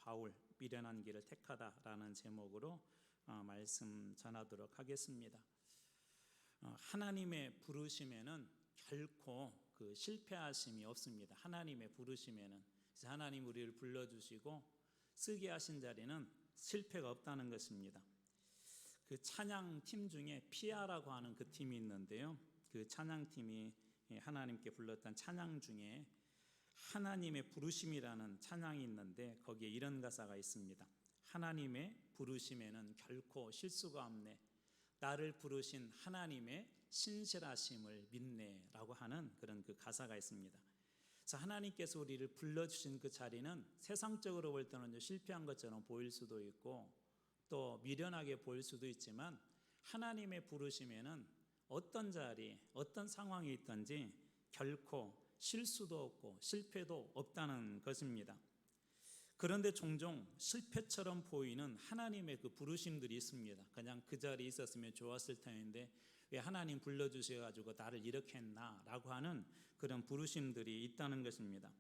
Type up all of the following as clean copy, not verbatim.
바울 미련한 길을 택하다라는 제목으로 말씀 전하도록 하겠습니다. 하나님의 부르심에는 결코 실패하심이 없습니다. 하나님의 부르심에는 하나님 우리를 불러주시고 쓰게 하신 자리는 실패가 없다는 것입니다. 그 찬양팀 중에 피아라고 하는 그 팀이 있는데요, 그 찬양팀이 하나님께 불렀던 찬양 중에 하나님의 부르심이라는 찬양이 있는데 거기에 이런 가사가 있습니다. 하나님의 부르심에는 결코 실수가 없네, 나를 부르신 하나님의 신실하심을 믿네 라고 하는 그런 그 가사가 있습니다. 그래서 하나님께서 우리를 불러주신 그 자리는 세상적으로 볼 때는 실패한 것처럼 보일 수도 있고 또 미련하게 보일 수도 있지만, 하나님의 부르심에는 어떤 자리, 어떤 상황이 있든지 결코 실수도 없고 실패도 없다는 것입니다. 그런데 종종 실패처럼 보이는 하나님의 그 부르심들이 있습니다. 그냥 그 자리에 있었으면 좋았을 텐데 왜 하나님 불러주셔가지고 나를 이렇게 했나 라고 하는 그런 부르심들이 있다는 것입니다.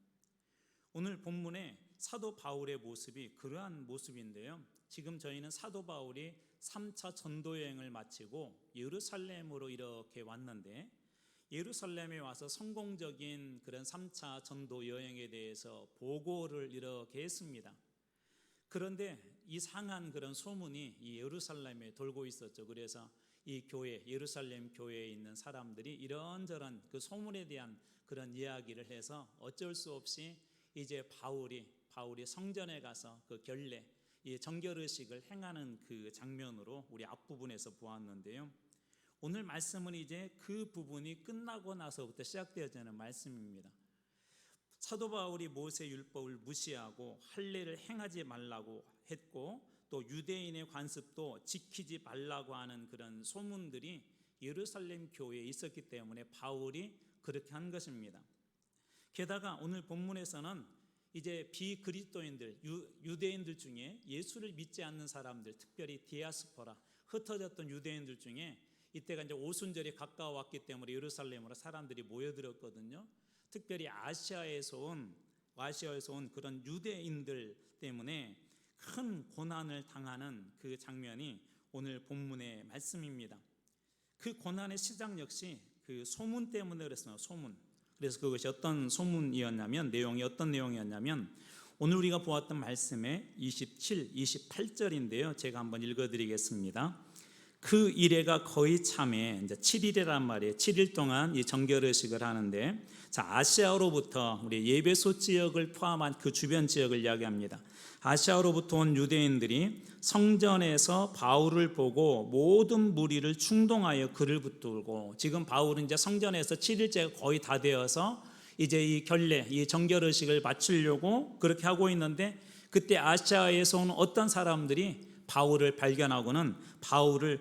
오늘 본문에 사도 바울의 모습이 그러한 모습인데요, 지금 저희는 사도 바울이 3차 전도 여행을 마치고 예루살렘으로 이렇게 왔는데, 예루살렘에 와서 성공적인 그런 3차 전도 여행에 대해서 보고를 이렇게 했습니다. 그런데 이상한 그런 소문이 이 예루살렘에 돌고 있었죠. 그래서 이 교회, 예루살렘 교회에 있는 사람들이 이런저런 그 소문에 대한 그런 이야기를 해서 어쩔 수 없이 이제 바울이 성전에 가서 그 결례, 이 정결의식을 행하는 그 장면으로 우리 앞부분에서 보았는데요, 오늘 말씀은 이제 그 부분이 끝나고 나서부터 시작되어지는 말씀입니다. 사도 바울이 모세 율법을 무시하고 할례를 행하지 말라고 했고 또 유대인의 관습도 지키지 말라고 하는 그런 소문들이 예루살렘 교회에 있었기 때문에 바울이 그렇게 한 것입니다. 게다가 오늘 본문에서는 이제 비그리스도인들, 유대인들 중에 예수를 믿지 않는 사람들, 특별히 디아스포라, 흩어졌던 유대인들 중에 이때가 이제 오순절이 가까워왔기 때문에 예루살렘으로 사람들이 모여들었거든요. 특별히 아시아에서 온 그런 유대인들 때문에 큰 고난을 당하는 그 장면이 오늘 본문의 말씀입니다. 그 고난의 시작 역시 그 소문 때문에 그랬어요. 소문. 그래서 그것이 어떤 소문이었냐면, 어떤 내용이었냐면 오늘 우리가 보았던 말씀의 27, 28절인데요. 제가 한번 읽어드리겠습니다. 그 이래가 거의 참에 이제 7일이란 말이에요. 7일 동안 이 정결의식을 하는데, 아시아로부터 우리 예배소 지역을 포함한 그 주변 지역을 이야기합니다. 아시아로부터 온 유대인들이 성전에서 바울을 보고 모든 무리를 충동하여 그를 붙들고, 지금 바울은 이제 성전에서 7일째가 거의 다 되어서 이제 이 결례, 이 정결의식을 마치려고 그렇게 하고 있는데, 그때 아시아에서 온 어떤 사람들이 바울을 발견하고는 바울을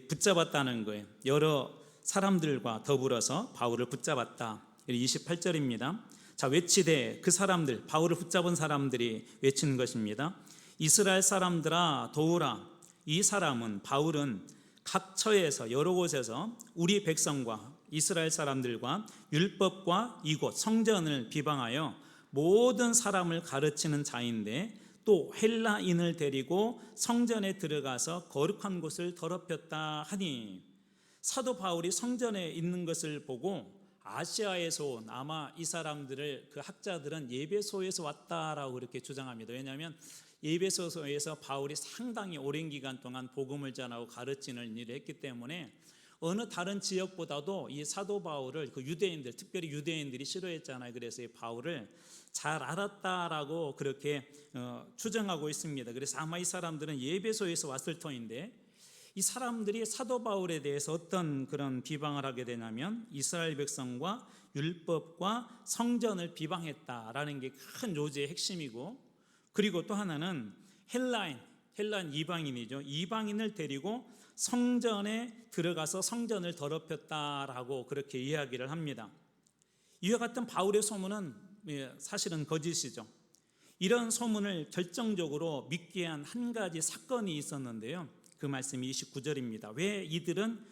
붙잡았다는 거예요. 여러 사람들과 더불어서 바울을 붙잡았다. 28절입니다. 자, 외치되 그 사람들, 바울을 붙잡은 사람들이 외치는 것입니다. 이스라엘 사람들아 도우라. 이 사람은, 바울은 각 처에서 여러 곳에서 우리 백성과 이스라엘 사람들과 율법과 이곳 성전을 비방하여 모든 사람을 가르치는 자인데 또 헬라인을 데리고 성전에 들어가서 거룩한 곳을 더럽혔다 하니, 사도 바울이 성전에 있는 것을 보고 아시아에서 온, 아마 이 사람들을 그 학자들은 예배소에서 왔다라고 그렇게 주장합니다. 왜냐하면 예배소에서 바울이 상당히 오랜 기간 동안 복음을 전하고 가르치는 일을 했기 때문에 어느 다른 지역보다도 이 사도 바울을 그 유대인들, 특별히 유대인들이 싫어했잖아요. 그래서 이 바울을 잘 알았다라고 그렇게 추정하고 있습니다. 그래서 아마 이 사람들은 예배소에서 왔을 터인데, 이 사람들이 사도 바울에 대해서 어떤 그런 비방을 하게 되냐면 이스라엘 백성과 율법과 성전을 비방했다라는 게 큰 요지의 핵심이고, 그리고 또 하나는 헬라인 이방인이죠. 이방인을 데리고 성전에 들어가서 성전을 더럽혔다라고 그렇게 이야기를 합니다. 이와 같은 바울의 소문은 사실은 거짓이죠. 이런 소문을 결정적으로 믿게 한 한 가지 사건이 있었는데요, 그 말씀이 29절입니다. 왜 이들은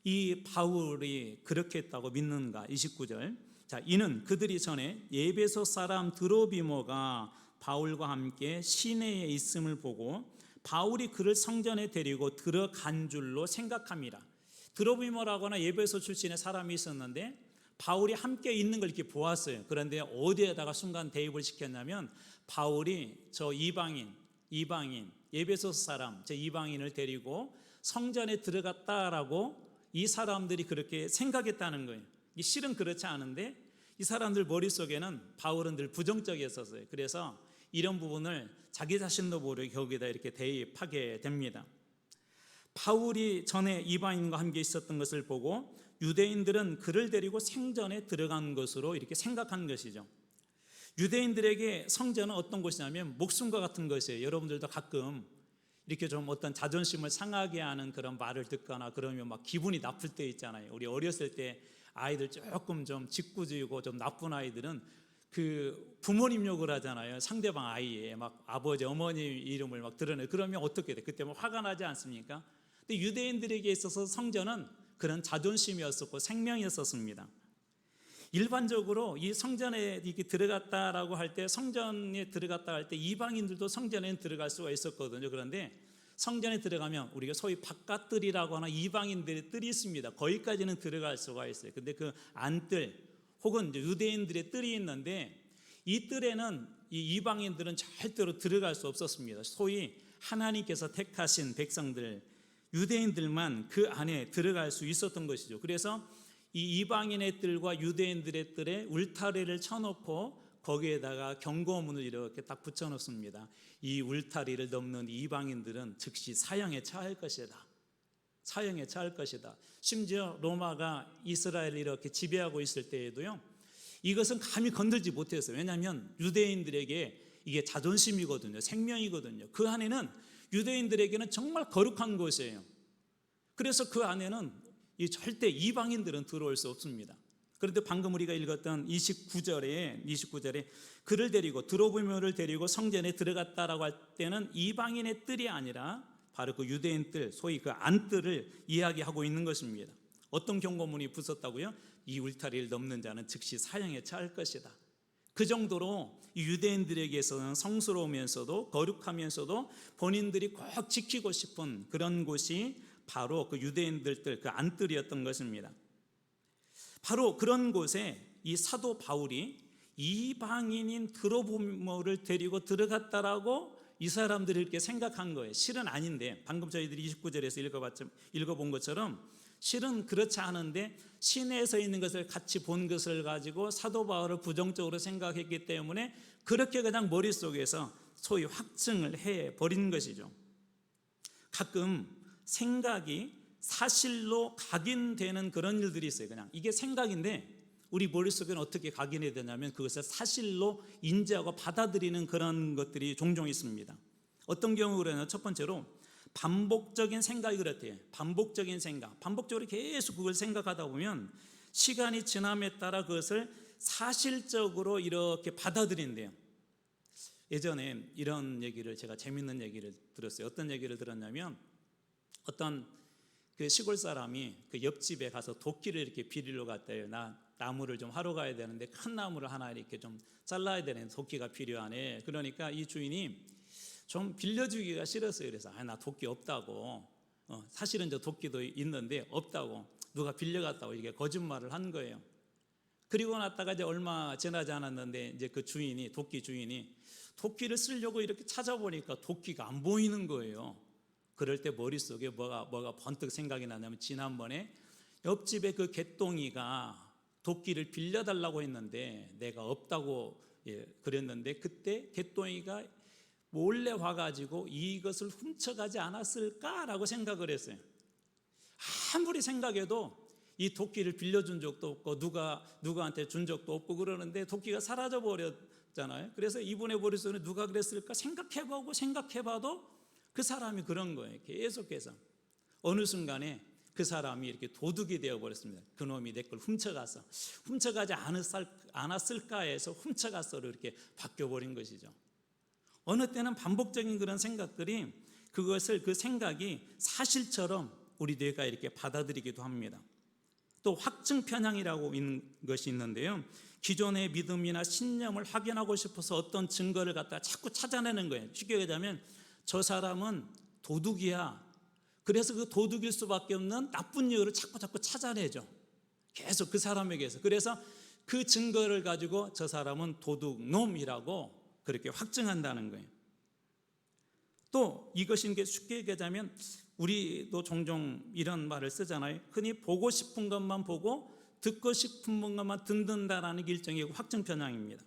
이 바울이 그렇게 했다고 믿는가? 29절. 자, 이는 그들이 전에 예배소 사람 드로비모가 바울과 함께 시내에 있음을 보고 바울이 그를 성전에 데리고 들어간 줄로 생각합니다. 드로비모라거나 에베소 출신의 사람이 있었는데 바울이 함께 있는 걸 이렇게 보았어요. 그런데 어디에다가 순간 대입을 시켰냐면 바울이 저 이방인 에베소 사람 저 이방인을 데리고 성전에 들어갔다라고 이 사람들이 그렇게 생각했다는 거예요. 실은 그렇지 않은데 이 사람들 머릿속에는 바울은 늘 부정적이었었어요. 그래서 이런 부분을 자기 자신도 모르게 거기다 이렇게 대입하게 됩니다. 바울이 전에 이방인과 함께 있었던 것을 보고 유대인들은 그를 데리고 성전에 들어간 것으로 이렇게 생각한 것이죠. 유대인들에게 성전은 어떤 곳이냐면 목숨과 같은 것이에요. 여러분들도 가끔 이렇게 좀 어떤 자존심을 상하게 하는 그런 말을 듣거나 그러면 막 기분이 나쁠 때 있잖아요. 우리 어렸을 때 아이들 조금 좀 짓궂고 좀 나쁜 아이들은 그 부모님 욕을 하잖아요. 상대방 아이의 막 아버지 어머니 이름을 막 드러내. 그러면 어떻게 돼? 그때 막 화가 나지 않습니까? 근데 유대인들에게 있어서 성전은 그런 자존심이었었고 생명이었었습니다. 일반적으로 이 성전에 이렇게 들어갔다라고 할 때 성전에 들어갔다 할 때 이방인들도 성전에 들어갈 수가 있었거든요. 그런데 성전에 들어가면 우리가 소위 바깥뜰이라고 하는 이방인들의 뜰이 있습니다. 거기까지는 들어갈 수가 있어요. 근데 그 안뜰 혹은 유대인들의 뜰이 있는데 이 뜰에는 이 이방인들은 절대로 들어갈 수 없었습니다. 소위 하나님께서 택하신 백성들 유대인들만 그 안에 들어갈 수 있었던 것이죠. 그래서 이 이방인의 뜰과 유대인들의 뜰에 울타리를 쳐놓고 거기에다가 경고문을 이렇게 딱 붙여놓습니다. 이 울타리를 넘는 이방인들은 즉시 사형에 처할 것이다. 사형에 처할 것이다. 심지어 로마가 이스라엘을 이렇게 지배하고 있을 때에도요, 이것은 감히 건들지 못했어요. 왜냐하면 유대인들에게 이게 자존심이거든요. 생명이거든요. 그 안에는 유대인들에게는 정말 거룩한 곳이에요. 그래서 그 안에는 절대 이방인들은 들어올 수 없습니다. 그런데 방금 우리가 읽었던 29절에 그를 데리고 드로비모를 데리고 성전에 들어갔다라고 할 때는 이방인의 뜰이 아니라 바로 그 유대인 뜰, 소위 그 안뜰을 이야기하고 있는 것입니다. 어떤 경고문이 붙었다고요? 이 울타리를 넘는 자는 즉시 사형에 처할 것이다. 그 정도로 유대인들에게서는 성스러우면서도 거룩하면서도 본인들이 꼭 지키고 싶은 그런 곳이 바로 그 유대인들 뜰, 그 안뜰이었던 것입니다. 바로 그런 곳에 이 사도 바울이 이방인인 드로비모를 데리고 들어갔다라고 이 사람들이 이렇게 생각한 거예요. 실은 아닌데, 방금 저희들이 29절에서 읽어본 것처럼 실은 그렇지 않은데 시내에서 있는 것을 같이 본 것을 가지고 사도 바울을 부정적으로 생각했기 때문에 그렇게 그냥 머릿속에서 소위 확증을 해버린 것이죠. 가끔 생각이 사실로 각인되는 그런 일들이 있어요. 그냥 이게 생각인데 우리 머릿속에는 어떻게 각인이 되냐면 그것을 사실로 인지하고 받아들이는 그런 것들이 종종 있습니다. 어떤 경우에는 첫 번째로 반복적인 생각이 그렇대요. 반복적인 생각, 반복적으로 계속 그걸 생각하다 보면 시간이 지남에 따라 그것을 사실적으로 이렇게 받아들인대요. 예전에 이런 얘기를, 제가 재밌는 얘기를 들었어요. 어떤 얘기를 들었냐면 어떤 그 시골 사람이 그 옆집에 가서 도끼를 이렇게 비리러 갔대요. 나 나무를 좀 하러 가야 되는데 큰 나무를 하나 이렇게 좀 잘라야 되는 도끼가 필요하네. 그러니까 이 주인이 좀 빌려주기가 싫었어요. 그래서 나 도끼 없다고, 사실은 저 도끼도 있는데 없다고, 누가 빌려갔다고 이게 거짓말을 한 거예요. 그리고 났다가 이제 얼마 지나지 않았는데 이제 그 주인이, 도끼 주인이 도끼를 쓰려고 이렇게 찾아보니까 도끼가 안 보이는 거예요. 그럴 때 머릿속에 뭐가 번뜩 생각이 나냐면 지난번에 옆집에 그 개똥이가 도끼를 빌려달라고 했는데 내가 없다고 그랬는데 그때 개똥이가 몰래 와가지고 이것을 훔쳐가지 않았을까라고 생각을 했어요. 아무리 생각해도 이 도끼를 빌려준 적도 없고 누구한테 준 적도 없고 그러는데 도끼가 사라져 버렸잖아요. 그래서 이분의 머릿속에 누가 그랬을까 생각해봐도 그 사람이 그런 거예요. 계속해서 어느 순간에 그 사람이 이렇게 도둑이 되어버렸습니다. 그놈이 내 걸 훔쳐가지 않았을까 해서 훔쳐갔어로 이렇게 바뀌어버린 것이죠. 어느 때는 반복적인 그런 생각들이 그 생각이 사실처럼 우리 뇌가 이렇게 받아들이기도 합니다. 또 확증 편향이라고 있는 것이 있는데요. 기존의 믿음이나 신념을 확인하고 싶어서 어떤 증거를 갖다가 자꾸 찾아내는 거예요. 쉽게 얘기하자면 저 사람은 도둑이야. 그래서 그 도둑일 수밖에 없는 나쁜 이유를 자꾸 찾아내죠. 계속 그 사람에게서. 그래서 그 증거를 가지고 저 사람은 도둑놈이라고 그렇게 확증한다는 거예요. 또 이것인 게 쉽게 얘기하자면 우리도 종종 이런 말을 쓰잖아요. 흔히 보고 싶은 것만 보고 듣고 싶은 것만 듣는다라는 게 일종의 확증 편향입니다.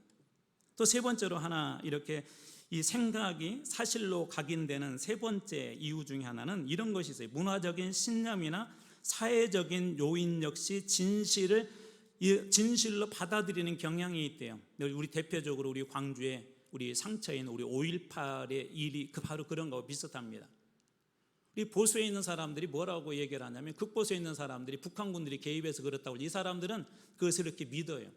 또 세 번째로 하나 이렇게 이 생각이 사실로 각인되는 세 번째 이유 중에 하나는 이런 것이 있어요. 문화적인 신념이나 사회적인 요인 역시 진실로 받아들이는 경향이 있대요. 우리 대표적으로 우리 광주에 우리 상처인 우리 5.18의 일이 바로 그런 거와 비슷합니다. 우리 보수에 있는 사람들이 뭐라고 얘기를 하냐면 극보수에 있는 사람들이 북한군들이 개입해서 그렇다고 이 사람들은 그것을 이렇게 믿어요.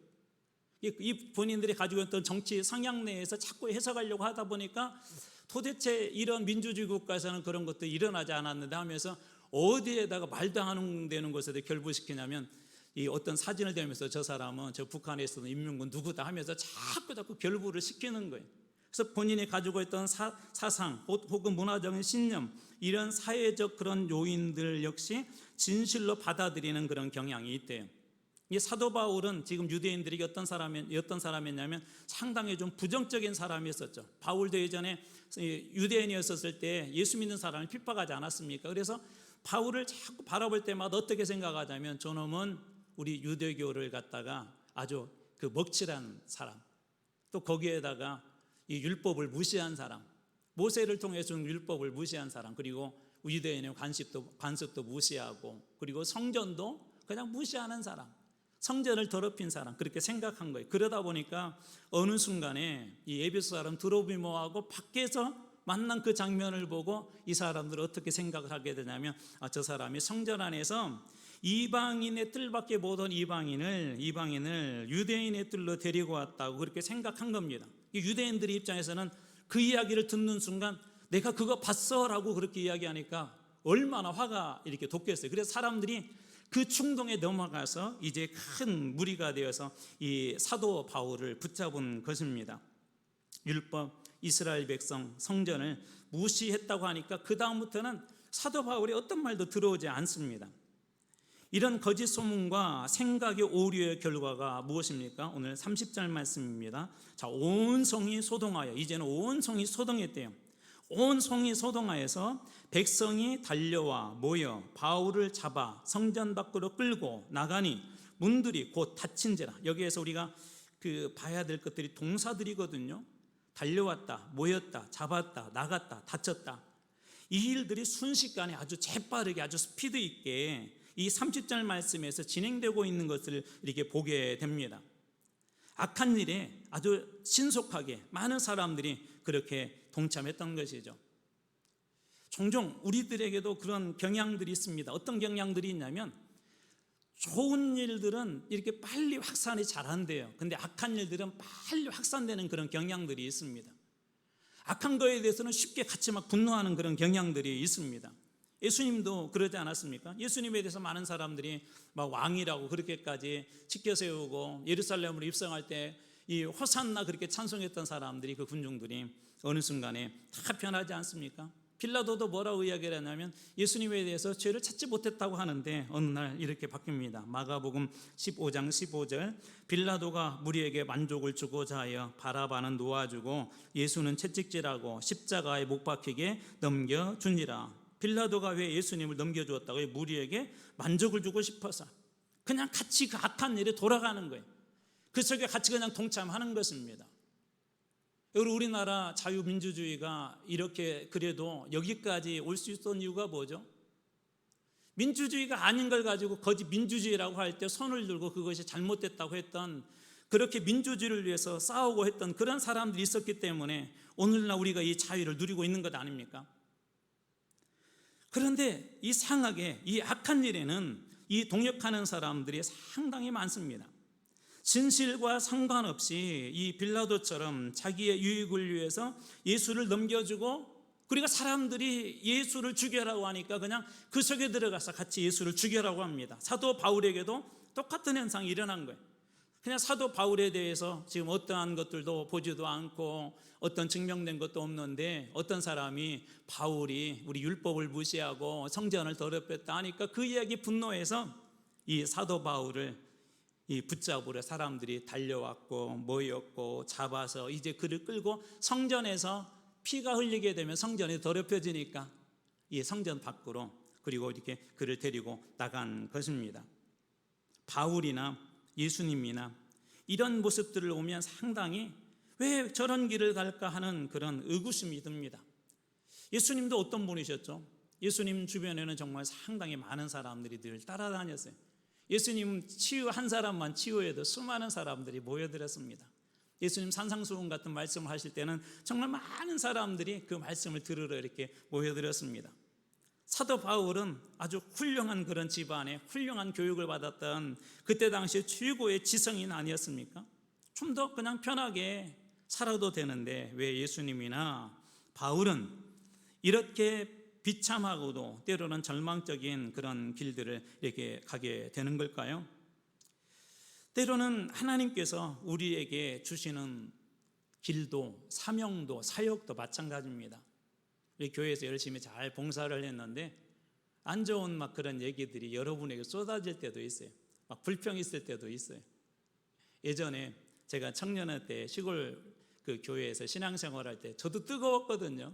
이 본인들이 가지고 있던 정치 성향 내에서 자꾸 해석하려고 하다 보니까 도대체 이런 민주주의 국가에서는 그런 것도 일어나지 않았는데 하면서 어디에다가 말도 안 되는 것에 결부시키냐면 이 어떤 사진을 대면서 저 사람은 저 북한에 있었던 인민군 누구다 하면서 자꾸 결부를 시키는 거예요. 그래서 본인이 가지고 있던 사상 혹은 문화적인 신념 이런 사회적 그런 요인들 역시 진실로 받아들이는 그런 경향이 있대요. 이 사도 바울은 지금 유대인들이 어떤 사람이었냐면 상당히 좀 부정적인 사람이었었죠. 바울도 예전에 유대인이었을 때 예수 믿는 사람을 핍박하지 않았습니까? 그래서 바울을 자꾸 바라볼 때마다 어떻게 생각하자면 저놈은 우리 유대교를 갖다가 아주 그 먹칠한 사람, 또 거기에다가 이 율법을 무시한 사람, 모세를 통해서 준 율법을 무시한 사람, 그리고 유대인의 관습도 무시하고, 그리고 성전도 그냥 무시하는 사람, 성전을 더럽힌 사람, 그렇게 생각한 거예요. 그러다 보니까 어느 순간에 이 에베소 사람 드로비모하고 밖에서 만난 그 장면을 보고 이 사람들은 어떻게 생각을 하게 되냐면 저 사람이 성전 안에서 이방인의 뜰밖에 못한 이방인을 유대인의 뜰로 데리고 왔다고 그렇게 생각한 겁니다. 유대인들의 입장에서는 그 이야기를 듣는 순간 내가 그거 봤어 라고 그렇게 이야기하니까 얼마나 화가 이렇게 돋겠어요. 그래서 사람들이 그 충동에 넘어가서 이제 큰 무리가 되어서 이 사도 바울을 붙잡은 것입니다. 율법, 이스라엘 백성, 성전을 무시했다고 하니까 그 다음부터는 사도 바울이 어떤 말도 들어오지 않습니다. 이런 거짓 소문과 생각의 오류의 결과가 무엇입니까? 오늘 30절 말씀입니다. 자, 온 성이 소동하여, 이제는 온 성이 소동했대요. 온 성이 소동하여서 백성이 달려와 모여 바울을 잡아 성전 밖으로 끌고 나가니 문들이 곧 닫힌지라. 여기에서 우리가 봐야 될 것들이 동사들이거든요. 달려왔다, 모였다, 잡았다, 나갔다, 닫혔다. 이 일들이 순식간에 아주 재빠르게 아주 스피드 있게 이 30절 말씀에서 진행되고 있는 것을 이렇게 보게 됩니다. 악한 일에 아주 신속하게 많은 사람들이 그렇게 동참했던 것이죠. 종종 우리들에게도 그런 경향들이 있습니다. 어떤 경향들이 있냐면 좋은 일들은 이렇게 빨리 확산이 잘 안 돼요. 근데 악한 일들은 빨리 확산되는 그런 경향들이 있습니다. 악한 거에 대해서는 쉽게 같이 막 분노하는 그런 경향들이 있습니다. 예수님도 그러지 않았습니까? 예수님에 대해서 많은 사람들이 막 왕이라고 그렇게까지 지켜 세우고 예루살렘으로 입성할 때 이 호산나 그렇게 찬송했던 사람들이 그 군중들이 어느 순간에 다 변하지 않습니까? 빌라도도 뭐라고 이야기를 하냐면 예수님에 대해서 죄를 찾지 못했다고 하는데 어느 날 이렇게 바뀝니다. 마가복음 15장 15절 빌라도가 무리에게 만족을 주고자 하여 바라바는 놓아주고 예수는 채찍질하고 십자가에 못 박히게 넘겨주니라. 빌라도가 왜 예수님을 넘겨주었다고? 무리에게 만족을 주고 싶어서 그냥 같이 그 악한 일에 돌아가는 거예요. 그 속에 같이 그냥 동참하는 것입니다. 우리나라 자유민주주의가 이렇게 그래도 여기까지 올 수 있었던 이유가 뭐죠? 민주주의가 아닌 걸 가지고 거짓 민주주의라고 할 때 손을 들고 그것이 잘못됐다고 했던, 그렇게 민주주의를 위해서 싸우고 했던 그런 사람들이 있었기 때문에 오늘날 우리가 이 자유를 누리고 있는 것 아닙니까? 그런데 이상하게 이 악한 일에는 이 동역하는 사람들이 상당히 많습니다. 진실과 상관없이 이 빌라도처럼 자기의 유익을 위해서 예수를 넘겨주고 그리고 사람들이 예수를 죽여라고 하니까 그냥 그 속에 들어가서 같이 예수를 죽여라고 합니다. 사도 바울에게도 똑같은 현상이 일어난 거예요. 그냥 사도 바울에 대해서 지금 어떠한 것들도 보지도 않고 어떤 증명된 것도 없는데 어떤 사람이 바울이 우리 율법을 무시하고 성전을 더럽혔다 하니까 그 이야기 분노해서 이 사도 바울을 이 붙잡으러 사람들이 달려왔고 모였고 잡아서 이제 그를 끌고 성전에서 피가 흘리게 되면 성전이 더럽혀지니까 이 성전 밖으로 그리고 이렇게 그를 데리고 나간 것입니다. 바울이나 예수님이나 이런 모습들을 보면 상당히 왜 저런 길을 갈까 하는 그런 의구심이 듭니다. 예수님도 어떤 분이셨죠? 예수님 주변에는 정말 상당히 많은 사람들이 늘 따라다녔어요. 예수님 한 사람만 치유해도 수많은 사람들이 모여들었습니다. 예수님 산상수훈 같은 말씀을 하실 때는 정말 많은 사람들이 그 말씀을 들으러 이렇게 모여들었습니다. 사도 바울은 아주 훌륭한 그런 집안에 훌륭한 교육을 받았던 그때 당시 최고의 지성인 아니었습니까? 좀 더 그냥 편하게 살아도 되는데 왜 예수님이나 바울은 이렇게 비참하고도 때로는 절망적인 그런 길들을 이렇게 가게 되는 걸까요? 때로는 하나님께서 우리에게 주시는 길도 사명도 사역도 마찬가지입니다. 우리 교회에서 열심히 잘 봉사를 했는데 안 좋은 막 그런 얘기들이 여러분에게 쏟아질 때도 있어요. 막 불평 있을 때도 있어요. 예전에 제가 청년회 때 시골 그 교회에서 신앙생활할 때 저도 뜨거웠거든요.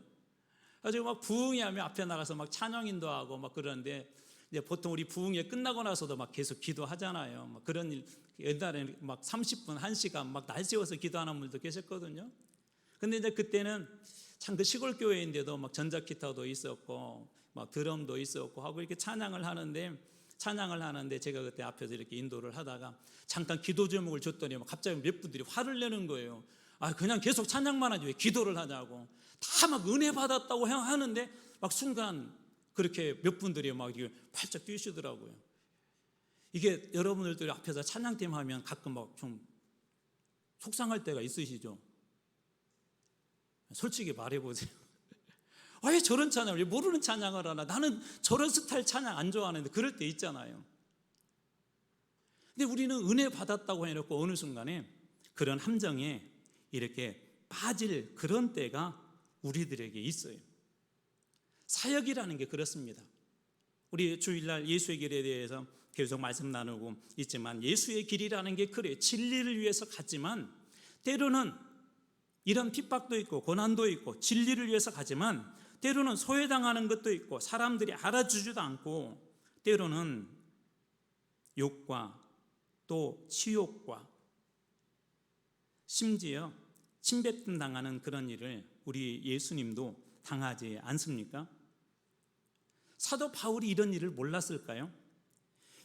아주 막 부흥회하면 앞에 나가서 막 찬양인도 하고 막 그러는데 이제 보통 우리 부흥회 끝나고 나서도 막 계속 기도하잖아요. 막 그런 일 옛날에는 막 30분, 1시간 막 날 세워서 기도하는 분도 계셨거든요. 근데 이제 그때는 참 그 시골 교회인데도 막 전자기타도 있었고 막 드럼도 있었고 하고 이렇게 찬양을 하는데 제가 그때 앞에서 이렇게 인도를 하다가 잠깐 기도 제목을 줬더니 갑자기 몇 분들이 화를 내는 거예요. 아 그냥 계속 찬양만 하지 왜 기도를 하냐고. 다 막 은혜 받았다고 하는데 막 순간 그렇게 몇 분들이 막 이렇게 활짝 뛰시더라고요. 이게 여러분들도 앞에서 찬양팀 하면 가끔 막 좀 속상할 때가 있으시죠? 솔직히 말해보세요. 왜 저런 찬양을, 왜 모르는 찬양을 하나? 나는 저런 스타일 찬양 안 좋아하는데 그럴 때 있잖아요. 근데 우리는 은혜 받았다고 해놓고 어느 순간에 그런 함정에 이렇게 빠질 그런 때가 우리들에게 있어요. 사역이라는 게 그렇습니다. 우리 주일날 예수의 길에 대해서 계속 말씀 나누고 있지만 예수의 길이라는 게 그래요. 진리를 위해서 가지만 때로는 이런 핍박도 있고 고난도 있고 진리를 위해서 가지만 때로는 소외당하는 것도 있고 사람들이 알아주지도 않고 때로는 욕과 또 치욕과 심지어 침뱉음 당하는 그런 일을 우리 예수님도 당하지 않습니까? 사도 바울이 이런 일을 몰랐을까요?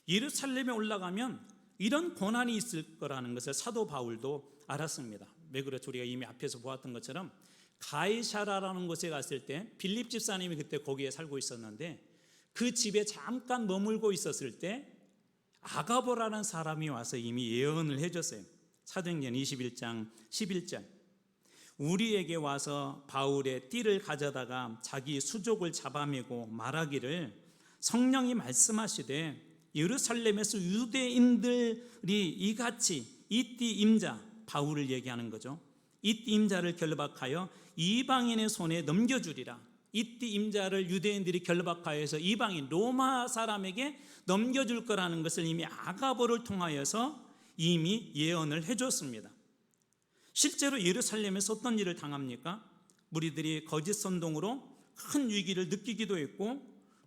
예루살렘에 올라가면 이런 고난이 있을 거라는 것을 사도 바울도 알았습니다. 왜 그렇죠? 우리가 이미 앞에서 보았던 것처럼 가이사라라는 곳에 갔을 때 빌립 집사님이 그때 거기에 살고 있었는데 그 집에 잠깐 머물고 있었을 때 아가보라는 사람이 와서 이미 예언을 해줬어요. 사도행전 21장 11절 우리에게 와서 바울의 띠를 가져다가 자기 수족을 잡아매고 말하기를 성령이 말씀하시되 예루살렘에서 유대인들이 이같이 이 띠 임자 바울을 얘기하는 거죠. 이 띠 임자를 결박하여 이방인의 손에 넘겨주리라. 이 띠 임자를 유대인들이 결박하여서 이방인 로마 사람에게 넘겨줄 거라는 것을 이미 아가보를 통하여서 이미 예언을 해줬습니다. 실제로 예루살렘에서 어떤 일을 당합니까? 무리들이 거짓 선동으로 큰 위기를 느끼기도 했고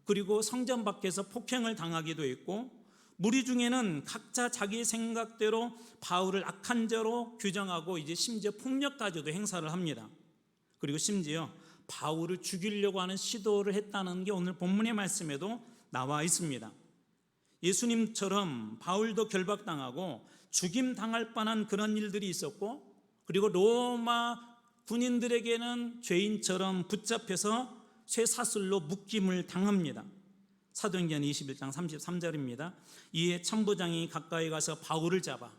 그리고 성전 밖에서 폭행을 당하기도 했고 무리 중에는 각자 자기 생각대로 바울을 악한 자로 규정하고 이제 심지어 폭력까지도 행사를 합니다. 그리고 심지어 바울을 죽이려고 하는 시도를 했다는 게 오늘 본문의 말씀에도 나와 있습니다. 예수님처럼 바울도 결박당하고 죽임당할 뻔한 그런 일들이 있었고 그리고 로마 군인들에게는 죄인처럼 붙잡혀서 쇠사슬로 묶임을 당합니다. 사도행전 21장 33절입니다. 이에 천부장이 가까이 가서 바울을 잡아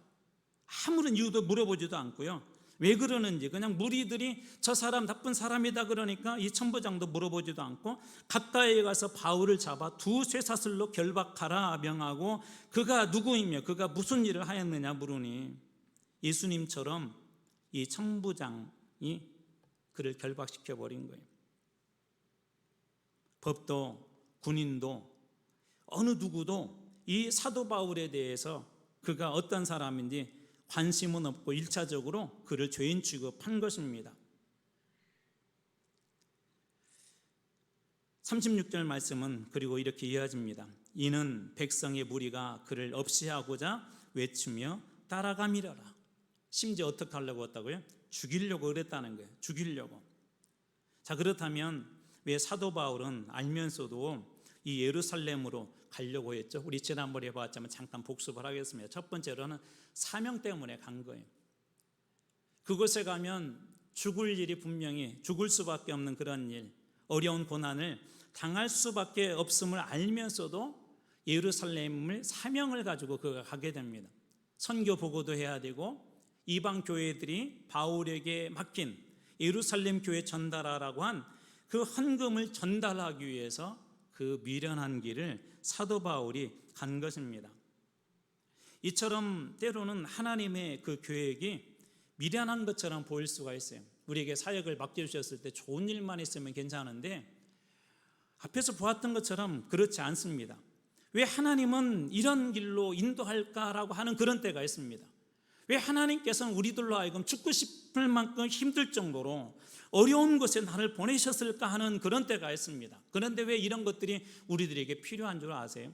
아무런 이유도 물어보지도 않고요 왜 그러는지, 그냥 무리들이 저 사람 나쁜 사람이다 그러니까 이 천부장도 물어보지도 않고 가까이 가서 바울을 잡아 두 쇠사슬로 결박하라 명하고 그가 누구이며 그가 무슨 일을 하였느냐 물으니 예수님처럼 이 천부장이 그를 결박시켜 버린 거예요. 법도 군인도 어느 누구도 이 사도 바울에 대해서 그가 어떤 사람인지 관심은 없고 1차적으로 그를 죄인 취급한 것입니다. 36절 말씀은 그리고 이렇게 이어집니다. 이는 백성의 무리가 그를 없이하고자 외치며 따라가미려라. 심지어 어떻게 하려고 했다고요? 죽이려고 그랬다는 거예요. 죽이려고. 자, 그렇다면 왜 사도 바울은 알면서도 이 예루살렘으로 가려고 했죠? 우리 지난번에 봤지만 잠깐 복습을 하겠습니다. 첫 번째로는 사명 때문에 간 거예요. 그곳에 가면 죽을 일이 분명히 죽을 수밖에 없는 그런 일, 어려운 고난을 당할 수밖에 없음을 알면서도 예루살렘을 사명을 가지고 그가 가게 됩니다. 선교 보고도 해야 되고 이방 교회들이 바울에게 맡긴 예루살렘 교회 전달하라고 한 그 헌금을 전달하기 위해서 그 미련한 길을 사도 바울이 간 것입니다. 이처럼 때로는 하나님의 그 계획이 미련한 것처럼 보일 수가 있어요. 우리에게 사역을 맡겨주셨을 때 좋은 일만 있으면 괜찮은데 앞에서 보았던 것처럼 그렇지 않습니다. 왜 하나님은 이런 길로 인도할까라고 하는 그런 때가 있습니다. 왜 하나님께서는 우리들로 하여금 죽고 싶을 만큼 힘들 정도로 어려운 곳에 나를 보내셨을까 하는 그런 때가 있습니다. 그런데 왜 이런 것들이 우리들에게 필요한 줄 아세요?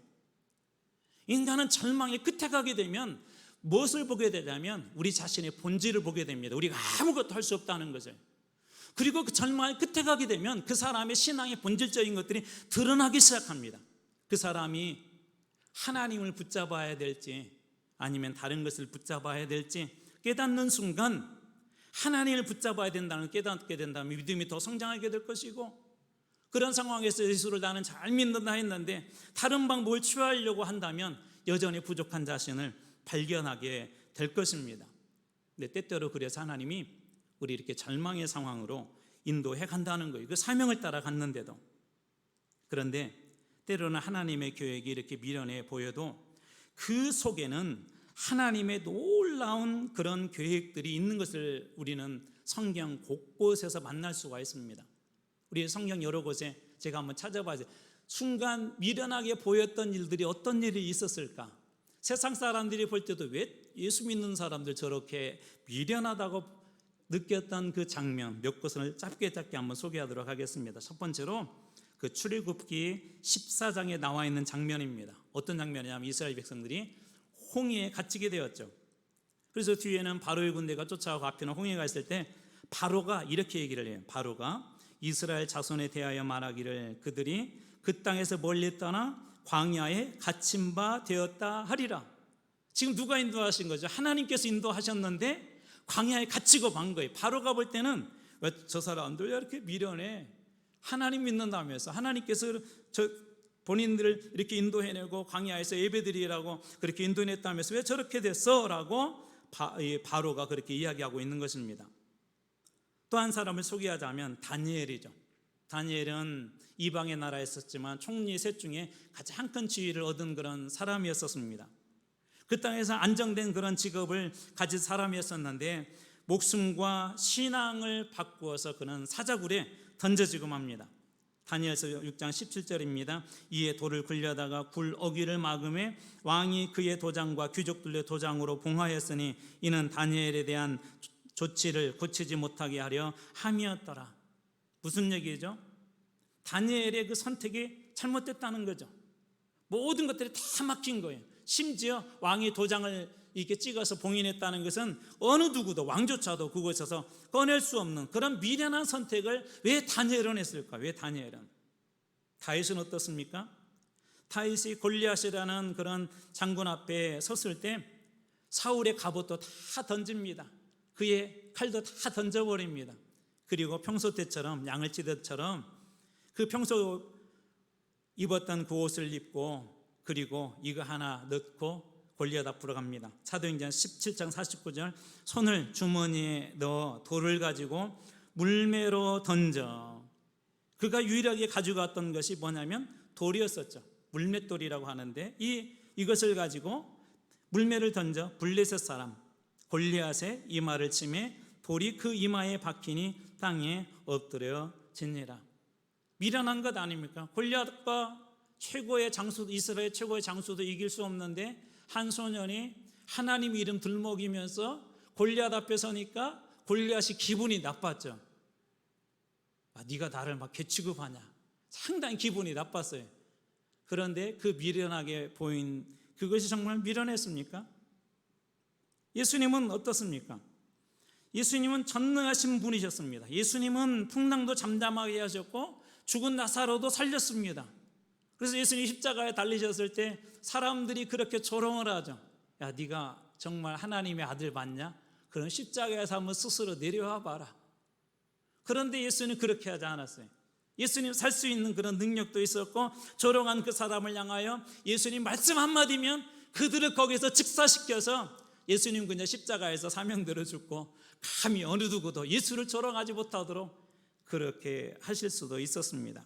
인간은 절망의 끝에 가게 되면 무엇을 보게 되냐면 우리 자신의 본질을 보게 됩니다. 우리가 아무것도 할 수 없다는 것을. 그리고 그 절망의 끝에 가게 되면 그 사람의 신앙의 본질적인 것들이 드러나기 시작합니다. 그 사람이 하나님을 붙잡아야 될지 아니면 다른 것을 붙잡아야 될지 깨닫는 순간 하나님을 붙잡아야 된다는 깨닫게 된다면 믿음이 더 성장하게 될 것이고, 그런 상황에서 예수를 나는 잘 믿는다 했는데 다른 방법을 취하려고 한다면 여전히 부족한 자신을 발견하게 될 것입니다. 근데 때때로 그래서 하나님이 우리 이렇게 절망의 상황으로 인도해 간다는 거예요. 그 사명을 따라 갔는데도. 그런데 때로는 하나님의 계획이 이렇게 미련해 보여도 그 속에는 하나님의 놀라운 그런 계획들이 있는 것을 우리는 성경 곳곳에서 만날 수가 있습니다. 우리 성경 여러 곳에 제가 한번 찾아봐야죠. 순간 미련하게 보였던 일들이 어떤 일이 있었을까? 세상 사람들이 볼 때도 왜 예수 믿는 사람들 저렇게 미련하다고 느꼈던 그 장면 몇 곳을 짧게 한번 소개하도록 하겠습니다. 첫 번째로 그 출애굽기 14장에 나와 있는 장면입니다. 어떤 장면이냐면 이스라엘 백성들이 홍해에 갇히게 되었죠. 그래서 뒤에는 바로의 군대가 쫓아오고 앞에는 홍해가 있을 때 바로가 이렇게 얘기를 해요. 바로가 이스라엘 자손에 대하여 말하기를 그들이 그 땅에서 멀리 떠나 광야에 갇힌 바 되었다 하리라. 지금 누가 인도하신 거죠? 하나님께서 인도하셨는데 광야에 갇히고 간 거예요. 바로가 볼 때는 왜 저 사람들 이렇게 미련해? 하나님 믿는다면서 하나님께서 본인들을 이렇게 인도해내고 광야에서 예배드리라고 그렇게 인도해냈다면서 왜 저렇게 됐어? 라고 바로가 그렇게 이야기하고 있는 것입니다. 또 한 사람을 소개하자면 다니엘이죠. 다니엘은 이방의 나라에 있었지만 총리 셋 중에 가장 큰 지위를 얻은 그런 사람이었습니다. 그 땅에서 안정된 그런 직업을 가진 사람이었었는데 목숨과 신앙을 바꾸어서 그는 사자굴에 던져지고 맙니다. 다니엘서 6장 17절입니다. 이에 돌을 굴려다가 굴 어귀를 막음에 왕이 그의 도장과 귀족들의 도장으로 봉하였으니 이는 다니엘에 대한 조치를 고치지 못하게 하려 함이었더라. 무슨 얘기죠? 다니엘의 그 선택이 잘못됐다는 거죠. 모든 것들이 다 막힌 거예요. 심지어 왕이 도장을 이렇게 찍어서 봉인했다는 것은 어느 누구도 왕조차도 그곳에서 꺼낼 수 없는 그런 미련한 선택을 왜 다니엘은 했을까? 왜 다니엘은? 다윗은 어떻습니까? 다윗이 골리앗이라는 그런 장군 앞에 섰을 때 사울의 갑옷도 다 던집니다. 그의 칼도 다 던져버립니다. 그리고 평소 때처럼 양을 치듯처럼 그 평소 입었던 그 옷을 입고 그리고 이거 하나 넣고 골리앗 앞으로 갑니다. 사도행전 17장 49절, 손을 주머니에 넣어 돌을 가지고 물매로 던져. 그가 유일하게 가져갔던 것이 뭐냐면 돌이었었죠. 물맷돌이라고 하는데 이것을 가지고 물매를 던져 블레셋 사람 골리앗의 이마를 치매 돌이 그 이마에 박히니 땅에 엎드려지니라. 미련한 것 아닙니까? 골리앗과 최고의 장수도, 이스라엘 최고의 장수도 이길 수 없는데 한 소년이 하나님 이름 들먹이면서 골리앗 앞에 서니까 골리앗이 기분이 나빴죠. 네가 나를 막 개취급하냐. 상당히 기분이 나빴어요. 그런데 그 미련하게 보인 그것이 정말 미련했습니까? 예수님은 어떻습니까? 예수님은 전능하신 분이셨습니다. 예수님은 풍랑도 잠잠하게 하셨고 죽은 나사로도 살렸습니다. 그래서 예수님이 십자가에 달리셨을 때 사람들이 그렇게 조롱을 하죠. 야, 네가 정말 하나님의 아들 맞냐? 그럼 십자가에서 한번 스스로 내려와 봐라. 그런데 예수님은 그렇게 하지 않았어요. 예수님 살 수 있는 그런 능력도 있었고 조롱한 그 사람을 향하여 예수님 말씀 한마디면 그들을 거기서 즉사시켜서 예수님 그냥 십자가에서 사명대로 죽고 감히 어느 누구도 예수를 조롱하지 못하도록 그렇게 하실 수도 있었습니다.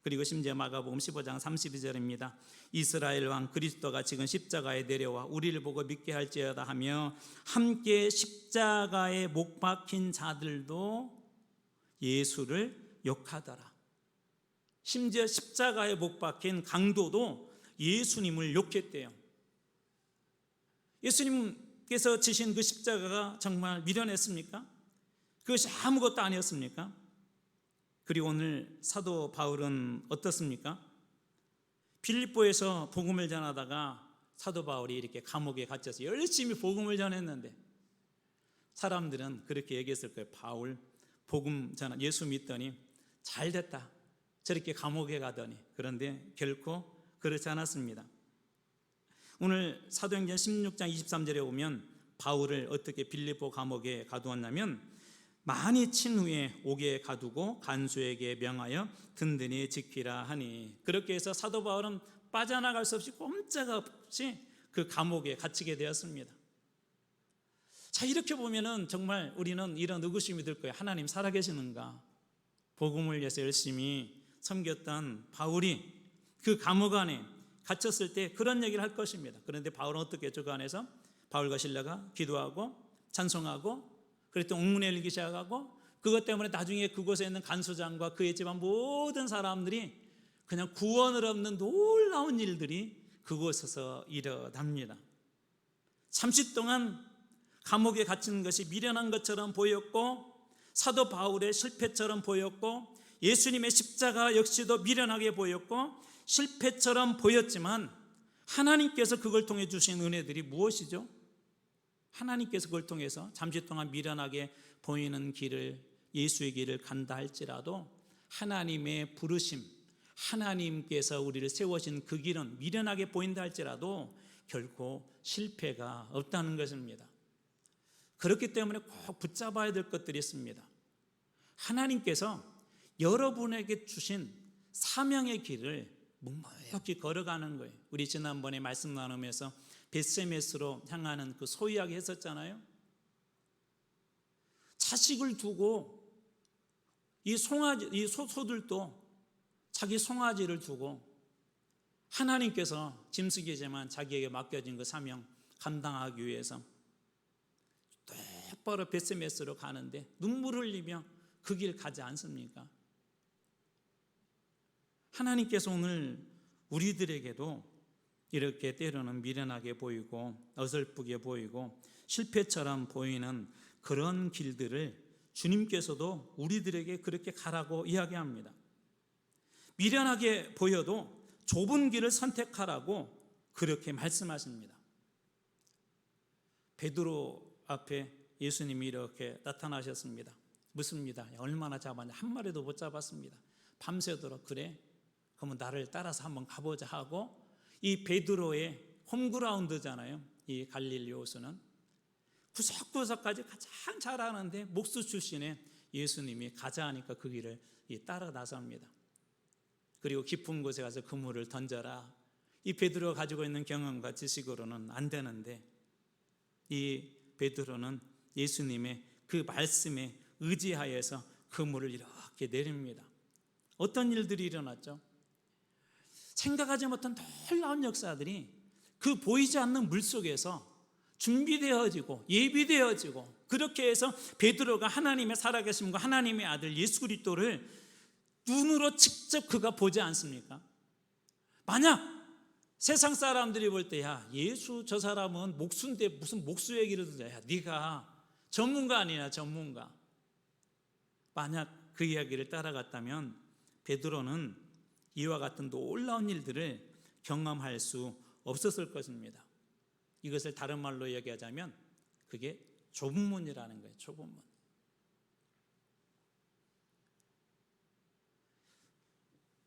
그리고 심지어 마가복음 15장 32절입니다. 이스라엘 왕 그리스도가 지금 십자가에 내려와 우리를 보고 믿게 할지어다 하며 함께 십자가에 못 박힌 자들도 예수를 욕하더라. 심지어 십자가에 못 박힌 강도도 예수님을 욕했대요. 예수님께서 지신 그 십자가가 정말 미련했습니까? 그것이 아무것도 아니었습니까? 그리고 오늘 사도 바울은 어떻습니까? 필립보에서 복음을 전하다가 사도 바울이 이렇게 감옥에 갇혀서 열심히 복음을 전했는데 사람들은 그렇게 얘기했을 거예요. 바울 복음 전하 예수 믿더니 잘 됐다. 저렇게 감옥에 가더니. 그런데 결코 그렇지 않았습니다. 오늘 사도행전 16장 23절에 보면 바울을 어떻게 빌립보 감옥에 가두었냐면 많이 친 후에 옥에 가두고 간수에게 명하여 든든히 지키라 하니, 그렇게 해서 사도 바울은 빠져나갈 수 없이 꼼짝없이 그 감옥에 갇히게 되었습니다. 자, 이렇게 보면은 정말 우리는 이런 의구심이 들 거예요. 하나님 살아계시는가? 복음을 위해서 열심히 섬겼던 바울이 그 감옥 안에 갇혔을 때 그런 얘기를 할 것입니다. 그런데 바울은 어떻게 했죠? 그 안에서 바울과 실라가 기도하고 찬송하고 그랬더니 옥문에 일기 시작하고 그것 때문에 나중에 그곳에 있는 간수장과 그의 집안 모든 사람들이 그냥 구원을 얻는 놀라운 일들이 그곳에서 일어납니다. 잠시 동안 감옥에 갇힌 것이 미련한 것처럼 보였고 사도 바울의 실패처럼 보였고 예수님의 십자가 역시도 미련하게 보였고 실패처럼 보였지만 하나님께서 그걸 통해 주신 은혜들이 무엇이죠? 하나님께서 그걸 통해서 잠시 동안 미련하게 보이는 길을, 예수의 길을 간다 할지라도 하나님의 부르심, 하나님께서 우리를 세우신 그 길은 미련하게 보인다 할지라도 결코 실패가 없다는 것입니다. 그렇기 때문에 꼭 붙잡아야 될 것들이 있습니다. 하나님께서 여러분에게 주신 사명의 길을 묵묵히 걸어가는 거예요. 우리 지난번에 말씀 나누면서 벳세메스로 향하는 그 소이야기 했었잖아요. 자식을 두고 이 소들도 자기 송아지를 두고 하나님께서 짐승이지만 자기에게 맡겨진 그 사명 감당하기 위해서 똑바로 벳세메스로 가는데 눈물을 흘리며 그 길 가지 않습니까? 하나님께서 오늘 우리들에게도 이렇게 때로는 미련하게 보이고 어설프게 보이고 실패처럼 보이는 그런 길들을 주님께서도 우리들에게 그렇게 가라고 이야기합니다. 미련하게 보여도 좁은 길을 선택하라고 그렇게 말씀하십니다. 베드로 앞에 예수님이 이렇게 나타나셨습니다. 묻습니다. 얼마나 잡았냐? 한 마리도 못 잡았습니다. 밤새도록. 그래? 그러면 나를 따라서 한번 가보자 하고 이 베드로의 홈그라운드잖아요. 이 갈릴리 호수는 구석구석까지 가장 잘하는데 목수 출신의 예수님이 가자 하니까 그 길을 따라 나섭니다. 그리고 깊은 곳에 가서 그물을 던져라. 이 베드로가 가지고 있는 경험과 지식으로는 안 되는데 이 베드로는 예수님의 그 말씀에 의지하여서 그물을 이렇게 내립니다. 어떤 일들이 일어났죠? 생각하지 못한 놀라운 역사들이 그 보이지 않는 물속에서 준비되어지고 예비되어지고, 그렇게 해서 베드로가 하나님의 살아계심과 하나님의 아들 예수 그리스도를 눈으로 직접 그가 보지 않습니까? 만약 세상 사람들이 볼 때 야, 예수 저 사람은 목수인데 무슨 목수 얘기를 듣냐, 야, 네가 전문가 아니냐, 전문가. 만약 그 이야기를 따라갔다면 베드로는 이와 같은 놀라운 일들을 경험할 수 없었을 것입니다. 이것을 다른 말로 얘기하자면 그게 좁은 문이라는 거예요. 좁은 문.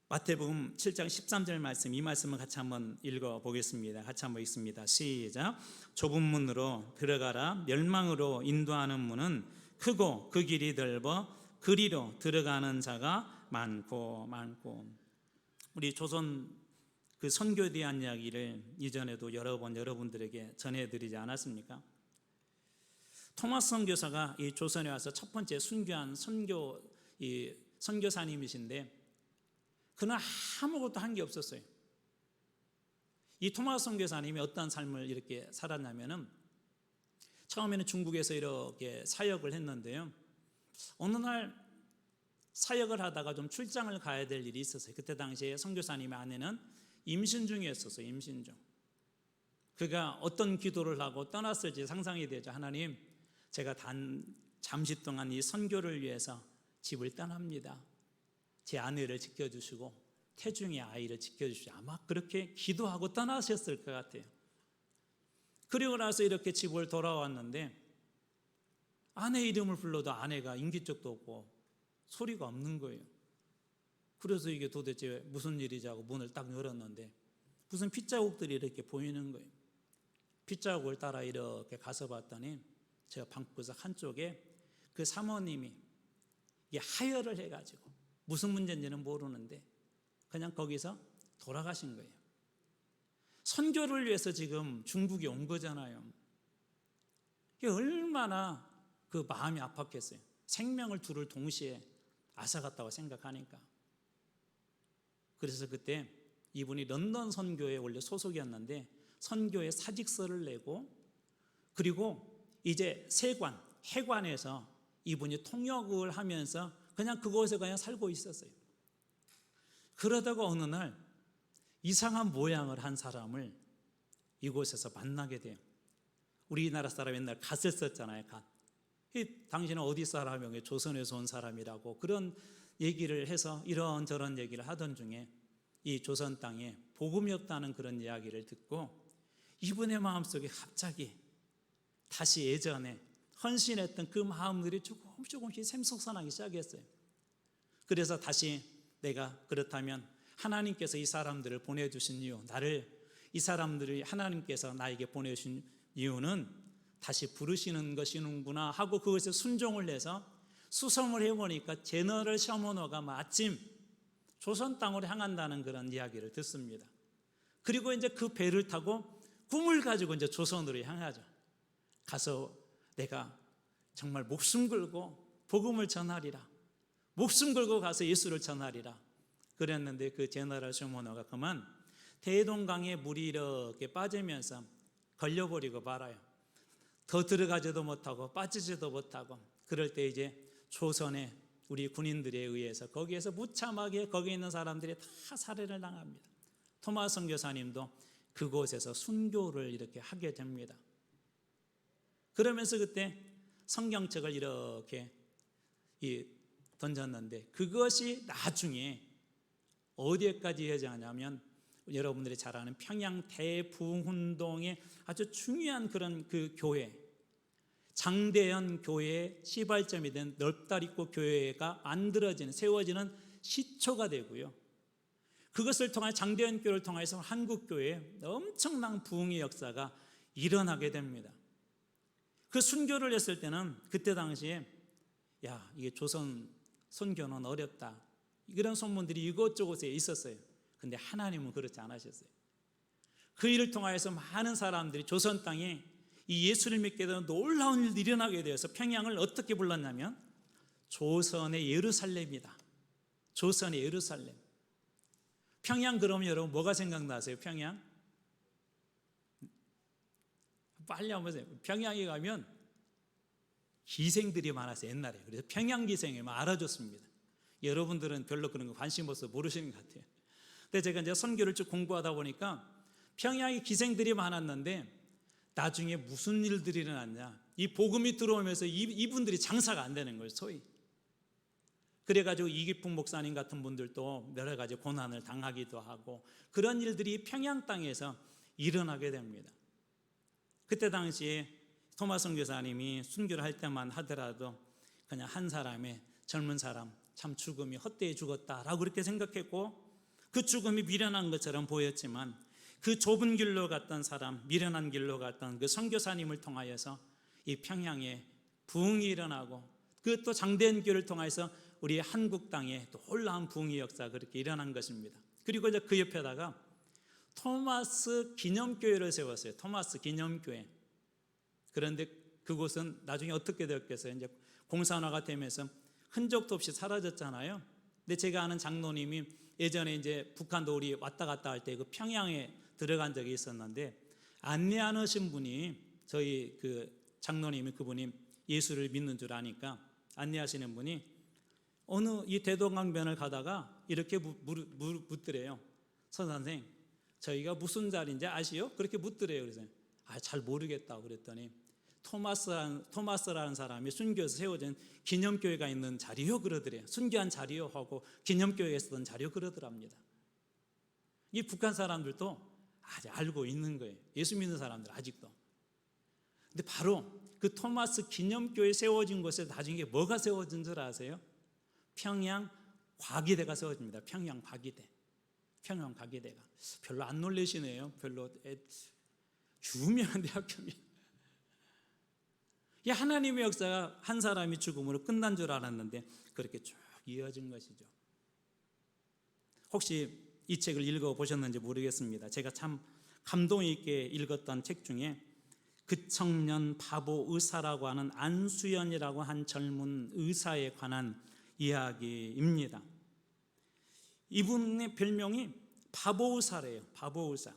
마태복음 7장 13절 말씀, 이 말씀을 같이 한번 읽어보겠습니다. 같이 한번 읽습니다. 시작. 좁은 문으로 들어가라. 멸망으로 인도하는 문은 크고 그 길이 넓어 그리로 들어가는 자가 많고. 우리 조선 그 선교에 대한 이야기를 이전에도 여러 번 여러분들에게 전해드리지 않았습니까? 토마스 선교사가 이 조선에 와서 첫 번째 순교한 선교사님이신데 그는 아무것도 한 게 없었어요. 이 토마스 선교사님이 어떤 삶을 이렇게 살았냐면은 처음에는 중국에서 이렇게 사역을 했는데요, 어느 날 사역을 하다가 좀 출장을 가야 될 일이 있었어요. 그때 당시에 선교사님의 아내는 임신 중이었었어요. 임신 중. 그가 어떤 기도를 하고 떠났을지 상상이 되죠. 하나님, 제가 잠시 동안 이 선교를 위해서 집을 떠납니다. 제 아내를 지켜주시고 태중의 아이를 지켜주시고, 아마 그렇게 기도하고 떠나셨을 것 같아요. 그리고 나서 이렇게 집을 돌아왔는데 아내 이름을 불러도 아내가 인기척도 없고 소리가 없는 거예요. 그래서 이게 도대체 무슨 일이지 하고 문을 딱 열었는데 무슨 핏자국들이 이렇게 보이는 거예요. 핏자국을 따라 이렇게 가서 봤더니 제가 방구석 한쪽에 그 사모님이 하혈을 해가지고 무슨 문제인지는 모르는데 그냥 거기서 돌아가신 거예요. 선교를 위해서 지금 중국에 온 거잖아요. 이게 얼마나 그 마음이 아팠겠어요. 생명을 둘을 동시에 앗아갔다고 생각하니까. 그래서 그때 이분이 런던 선교에 원래 소속이었는데 선교에 사직서를 내고, 그리고 이제 해관에서 이분이 통역을 하면서 그냥 그곳에 그냥 살고 있었어요. 그러다가 어느 날 이상한 모양을 한 사람을 이곳에서 만나게 돼요. 우리나라 사람 옛날 갓을 썼잖아요. 갓. 당신은 어디 사람이요? 조선에서 온 사람이라고 그런 얘기를 해서 이런저런 얘기를 하던 중에 이 조선 땅에 복음이 없다는 그런 이야기를 듣고 이분의 마음속에 갑자기 다시 예전에 헌신했던 그 마음들이 조금씩 샘솟아나기 시작했어요. 그래서 다시 내가 그렇다면 하나님께서 이 사람들을 보내주신 이유, 이 사람들이 하나님께서 나에게 보내주신 이유는 다시 부르시는 것이는구나 하고 그것에 순종을 해서 수성을 해보니까 제너럴 셔머너가 마침 조선 땅으로 향한다는 그런 이야기를 듣습니다. 그리고 이제 그 배를 타고 꿈을 가지고 이제 조선으로 향하죠. 가서 내가 정말 목숨 걸고 복음을 전하리라. 목숨 걸고 가서 예수를 전하리라. 그랬는데 그 제너럴 셔머너가 그만 대동강에 물이 이렇게 빠지면서 걸려버리고 말아요. 더 들어가지도 못하고 빠지지도 못하고, 그럴 때 이제 조선의 우리 군인들에 의해서 거기에서 무참하게 거기 있는 사람들이 다 살해를 당합니다. 토마스 선교사님도 그곳에서 순교를 이렇게 하게 됩니다. 그러면서 그때 성경책을 이렇게 던졌는데 그것이 나중에 어디에까지 여정하냐면 여러분들이 잘 아는 평양 대부흥운동의 아주 중요한 그런 그 교회, 장대현 교회의 시발점이 된 넓다리꽃 교회가 세워지는 시초가 되고요. 그것을 통해 장대현 교회를 통해서 한국교회에 엄청난 부흥의 역사가 일어나게 됩니다. 그 순교를 했을 때는 그때 당시에 이게 조선 선교는 어렵다, 이런 소문들이 이곳저곳에 있었어요. 근데 하나님은 그렇지 않으셨어요. 그 일을 통하여서 많은 사람들이 조선 땅에 이 예수를 믿게 되는 놀라운 일들이 일어나게 되어서 평양을 어떻게 불렀냐면 조선의 예루살렘이다. 조선의 예루살렘. 평양 그러면 여러분 뭐가 생각나세요? 평양? 빨리 한번 보세요. 평양에 가면 기생들이 많았어요, 옛날에. 그래서 평양 기생을 알아줬습니다. 여러분들은 별로 그런 거 관심 없어서 모르시는 것 같아요. 근데 제가 이제 선교를 쭉 공부하다 보니까 평양에 기생들이 많았는데 나중에 무슨 일들이 일어났냐, 이 복음이 들어오면서 이분들이 장사가 안 되는 거예요, 소위. 그래가지고 이기풍 목사님 같은 분들도 여러 가지 고난을 당하기도 하고 그런 일들이 평양 땅에서 일어나게 됩니다. 그때 당시에 토마스 선교사님이 순교를 할 때만 하더라도 그냥 한 사람의 젊은 사람 참 죽음이 헛되이 죽었다라고 그렇게 생각했고 그 죽음이 미련한 것처럼 보였지만 그 좁은 길로 갔던 사람, 미련한 길로 갔던 그 선교사님을 통하여서 이 평양에 부흥이 일어나고 그것도 장대한 교회를 통해서 우리 한국 땅에 놀라운 부흥의 역사가 그렇게 일어난 것입니다. 그리고 이제 그 옆에다가 토마스 기념교회를 세웠어요. 토마스 기념교회. 그런데 그곳은 나중에 어떻게 되었겠어요? 이제 공산화가 되면서 흔적도 없이 사라졌잖아요. 근데 제가 아는 장로님이 예전에 이제 북한도 우리 왔다 갔다 할 때 그 평양에 들어간 적이 있었는데 안내하신 분이 저희 그 장로님이 그분이 예수를 믿는 줄 아니까 안내하시는 분이 어느 이 대동강변을 가다가 이렇게 묻더래요. 선생님, 저희가 무슨 자리인지 아시오? 그렇게 묻더래요. 그래서 잘 모르겠다고 그랬더니 토마스라는 사람이 순교에서 세워진 기념교회가 있는 자리요 그러더래요. 순교한 자리요 하고 기념교회에 쓰던 자리요 그러더랍니다. 이 북한 사람들도 아직 알고 있는 거예요. 예수 믿는 사람들 아직도. 근데 바로 그 토마스 기념교회 세워진 곳에 나중에 뭐가 세워진 줄 아세요? 평양 과기대가 세워집니다. 평양 과기대. 평양 과기대가. 별로 안 놀라시네요. 별로 유명한 대학교입니다. 이 하나님의 역사가 한 사람이 죽음으로 끝난 줄 알았는데 그렇게 쭉 이어진 것이죠. 혹시 이 책을 읽어보셨는지 모르겠습니다. 제가 참 감동 있게 읽었던 책 중에 그 청년 바보 의사라고 하는 안수연이라고 한 젊은 의사에 관한 이야기입니다. 이분의 별명이 바보 의사래요. 바보 의사.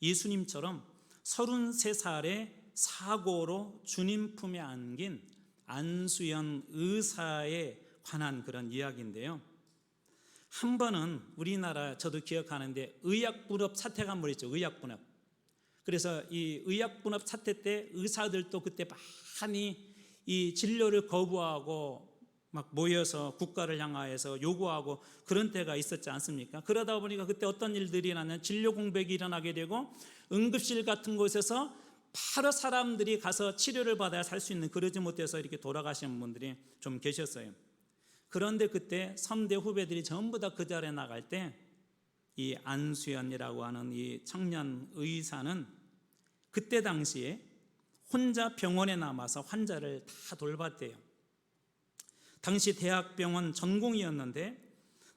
예수님처럼 33살의 사고로 주님 품에 안긴 안수연 의사에 관한 그런 이야기인데요. 한 번은 우리나라 저도 기억하는데 의약분업 사태가 한 번 있죠. 의약분업. 그래서 이 의약분업 사태 때 의사들도 그때 많이 이 진료를 거부하고 막 모여서 국가를 향하여서 요구하고 그런 때가 있었지 않습니까? 그러다 보니까 그때 어떤 일들이 일어나면 진료 공백이 일어나게 되고 응급실 같은 곳에서 바로 사람들이 가서 치료를 받아야 살 수 있는 그러지 못해서 이렇게 돌아가시는 분들이 좀 계셨어요. 그런데 그때 3대 후배들이 전부 다 그 자리에 나갈 때 이 안수연이라고 하는 이 청년 의사는 그때 당시에 혼자 병원에 남아서 환자를 다 돌봤대요. 당시 대학병원 전공이었는데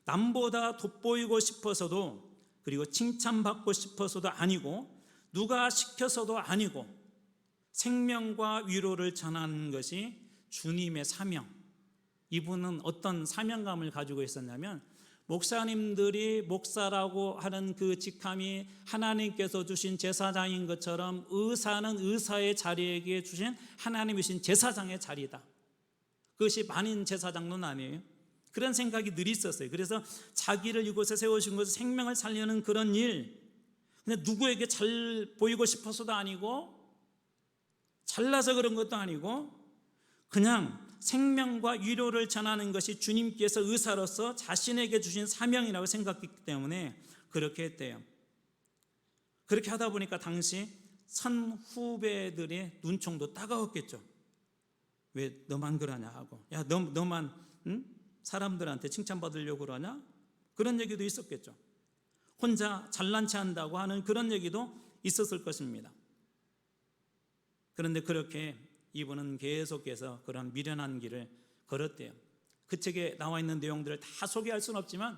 남보다 돋보이고 싶어서도 그리고 칭찬받고 싶어서도 아니고 누가 시켜서도 아니고 생명과 위로를 전하는 것이 주님의 사명. 이분은 어떤 사명감을 가지고 있었냐면 목사님들이 목사라고 하는 그 직함이 하나님께서 주신 제사장인 것처럼 의사는 의사의 자리에게 주신 하나님이신 제사장의 자리다. 그것이 만인 제사장론 아니에요. 그런 생각이 늘 있었어요. 그래서 자기를 이곳에 세우신 것은 생명을 살리는 그런 일, 근데 누구에게 잘 보이고 싶어서도 아니고 잘나서 그런 것도 아니고 그냥 생명과 위로를 전하는 것이 주님께서 의사로서 자신에게 주신 사명이라고 생각했기 때문에 그렇게 했대요. 그렇게 하다 보니까 당시 선 후배들의 눈총도 따가웠겠죠. 왜 너만 그러냐 하고, 야 너만 사람들한테 칭찬받으려고 그러냐? 그런 얘기도 있었겠죠. 혼자 잘난 체 한다고 하는 그런 얘기도 있었을 것입니다. 그런데 그렇게 이분은 계속해서 그런 미련한 길을 걸었대요. 그 책에 나와 있는 내용들을 다 소개할 수는 없지만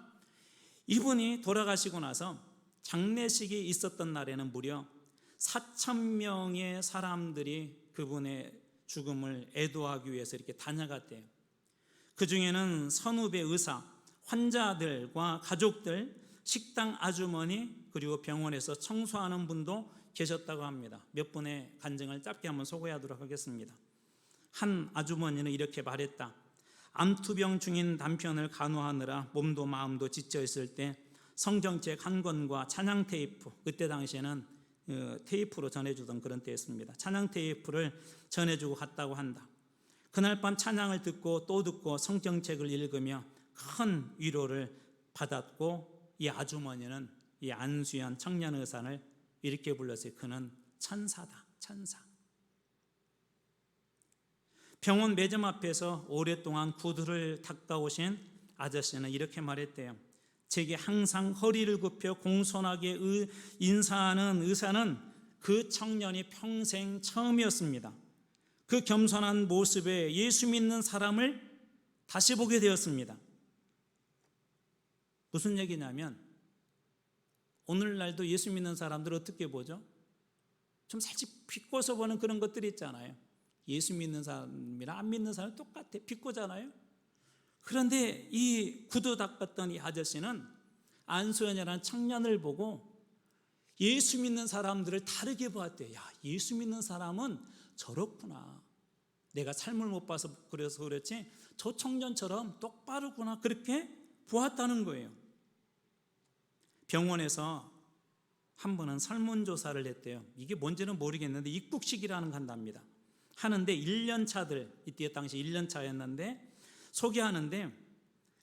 이분이 돌아가시고 나서 장례식이 있었던 날에는 무려 4,000명의 사람들이 그분의 죽음을 애도하기 위해서 이렇게 다녀갔대요. 그 중에는 선후배 의사, 환자들과 가족들, 식당 아주머니, 그리고 병원에서 청소하는 분도 계셨다고 합니다. 몇 분의 간증을 짧게 한번 소개하도록 하겠습니다. 한 아주머니는 이렇게 말했다. 암투병 중인 남편을 간호하느라 몸도 마음도 지쳐 있을 때 성경책 한 권과 찬양 테이프, 그때 당시에는 테이프로 전해주던 그런 때였습니다. 찬양 테이프를 전해주고 갔다고 한다. 그날 밤 찬양을 듣고 또 듣고 성경책을 읽으며 큰 위로를 받았고, 이 아주머니는 이 안수연 청년의사를 이렇게 불렀어요. 그는 천사다, 천사. 병원 매점 앞에서 오랫동안 구두를 닦아오신 아저씨는 이렇게 말했대요. 제게 항상 허리를 굽혀 공손하게 인사하는 의사는 그 청년이 평생 처음이었습니다. 그 겸손한 모습에 예수 믿는 사람을 다시 보게 되었습니다. 무슨 얘기냐면, 오늘날도 예수 믿는 사람들 어떻게 보죠? 좀 살짝 비꼬서 보는 그런 것들이 있잖아요. 예수 믿는 사람이랑 안 믿는 사람 똑같아, 비꼬잖아요. 그런데 이 구두 닦았던 이 아저씨는 안수연이라는 청년을 보고 예수 믿는 사람들을 다르게 보았대요. 야, 예수 믿는 사람은 저렇구나. 내가 삶을 못 봐서 그래서 그렇지 저 청년처럼 똑바르구나, 그렇게 보았다는 거예요. 병원에서 한 번은 설문조사를 했대요. 이게 뭔지는 모르겠는데 입국식이라는 거 한답니다. 하는데 1년차들, 이때 당시 1년차였는데 소개하는데,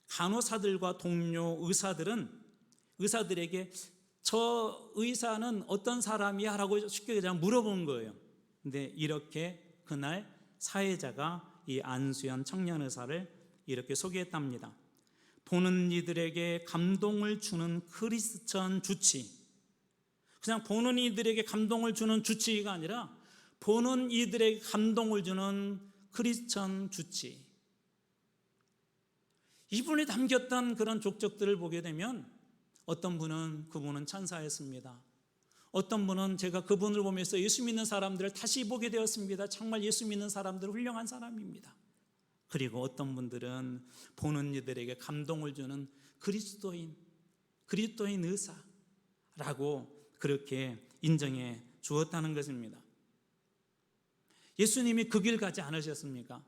간호사들과 동료 의사들에게 저 의사는 어떤 사람이야? 라고 쉽게 그냥 물어본 거예요. 근데 이렇게 그날 사회자가 이 안수연 청년의사를 이렇게 소개했답니다. 보는 이들에게 감동을 주는 크리스천 주치. 그냥 보는 이들에게 감동을 주는 주치가 아니라 보는 이들에게 감동을 주는 크리스천 주치. 이분이 담겼던 그런 족적들을 보게 되면 어떤 분은 그분은 천사였습니다. 어떤 분은 제가 그분을 보면서 예수 믿는 사람들을 다시 보게 되었습니다. 정말 예수 믿는 사람들 훌륭한 사람입니다. 그리고 어떤 분들은 보는 이들에게 감동을 주는 그리스도인 의사라고 그렇게 인정해 주었다는 것입니다. 예수님이 그 길 가지 않으셨습니까?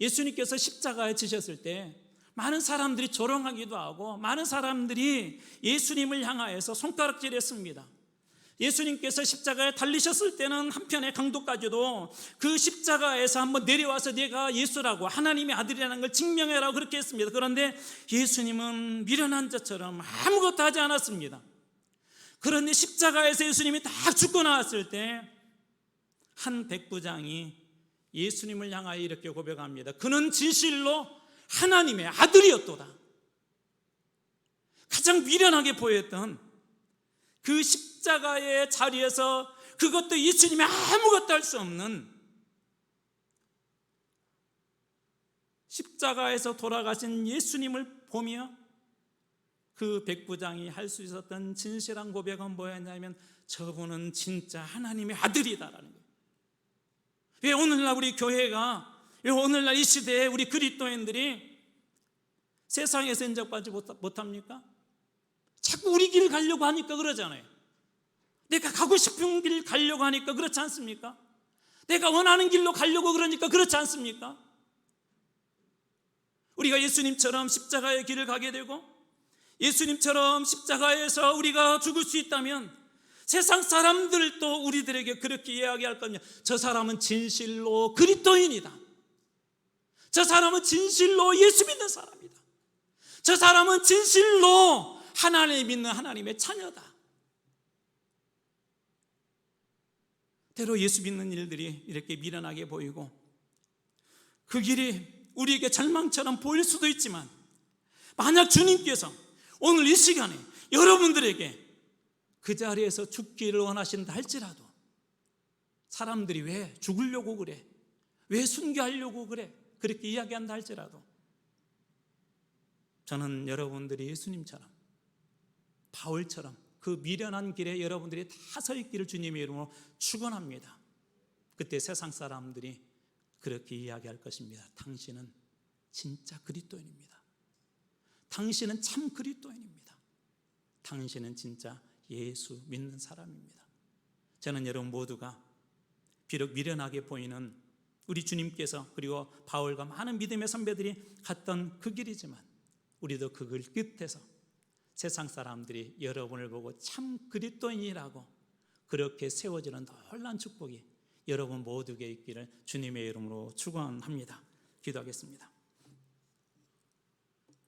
예수님께서 십자가에 지셨을 때 많은 사람들이 조롱하기도 하고 많은 사람들이 예수님을 향하여서 손가락질했습니다. 예수님께서 십자가에 달리셨을 때는 한편의 강도까지도 그 십자가에서 한번 내려와서 내가 예수라고, 하나님의 아들이라는 걸 증명해라고 그렇게 했습니다. 그런데 예수님은 미련한 자처럼 아무것도 하지 않았습니다. 그런데 십자가에서 예수님이 딱 죽고 나왔을 때 한 백부장이 예수님을 향하여 이렇게 고백합니다. 그는 진실로 하나님의 아들이었도다. 가장 미련하게 보였던 그 십자가의 자리에서, 그것도 예수님이 아무것도 할 수 없는 십자가에서 돌아가신 예수님을 보며 그 백부장이 할 수 있었던 진실한 고백은 뭐였냐면, 저분은 진짜 하나님의 아들이다라는 거예요. 왜 오늘날 우리 교회가, 왜 오늘날 이 시대에 우리 그리스도인들이 세상에서 인정받지 못합니까? 자꾸 우리 길 가려고 하니까 그러잖아요. 내가 가고 싶은 길 가려고 하니까 그렇지 않습니까? 내가 원하는 길로 가려고 그러니까 그렇지 않습니까? 우리가 예수님처럼 십자가의 길을 가게 되고 예수님처럼 십자가에서 우리가 죽을 수 있다면 세상 사람들도 우리들에게 그렇게 이야기할 겁니다. 저 사람은 진실로 그리스도인이다. 저 사람은 진실로 예수 믿는 사람이다. 저 사람은 진실로 하나님 믿는 하나님의 자녀다. 때로 예수 믿는 일들이 이렇게 미련하게 보이고 그 길이 우리에게 절망처럼 보일 수도 있지만, 만약 주님께서 오늘 이 시간에 여러분들에게 그 자리에서 죽기를 원하신다 할지라도, 사람들이 왜 죽으려고 그래, 왜 순교하려고 그래, 그렇게 이야기한다 할지라도, 저는 여러분들이 예수님처럼, 바울처럼 그 미련한 길에 여러분들이 다 서 있기를 주님의 이름으로 축원합니다. 그때 세상 사람들이 그렇게 이야기할 것입니다. 당신은 진짜 그리스도인입니다. 당신은 참 그리스도인입니다. 당신은 진짜 예수 믿는 사람입니다. 저는 여러분 모두가 비록 미련하게 보이는 우리 주님께서 그리고 바울과 많은 믿음의 선배들이 갔던 그 길이지만 우리도 그 길 끝에서 세상 사람들이 여러분을 보고 참 그리스도인이라고 그렇게 세워지는 놀라운 축복이 여러분 모두에게 있기를 주님의 이름으로 축원합니다. 기도하겠습니다.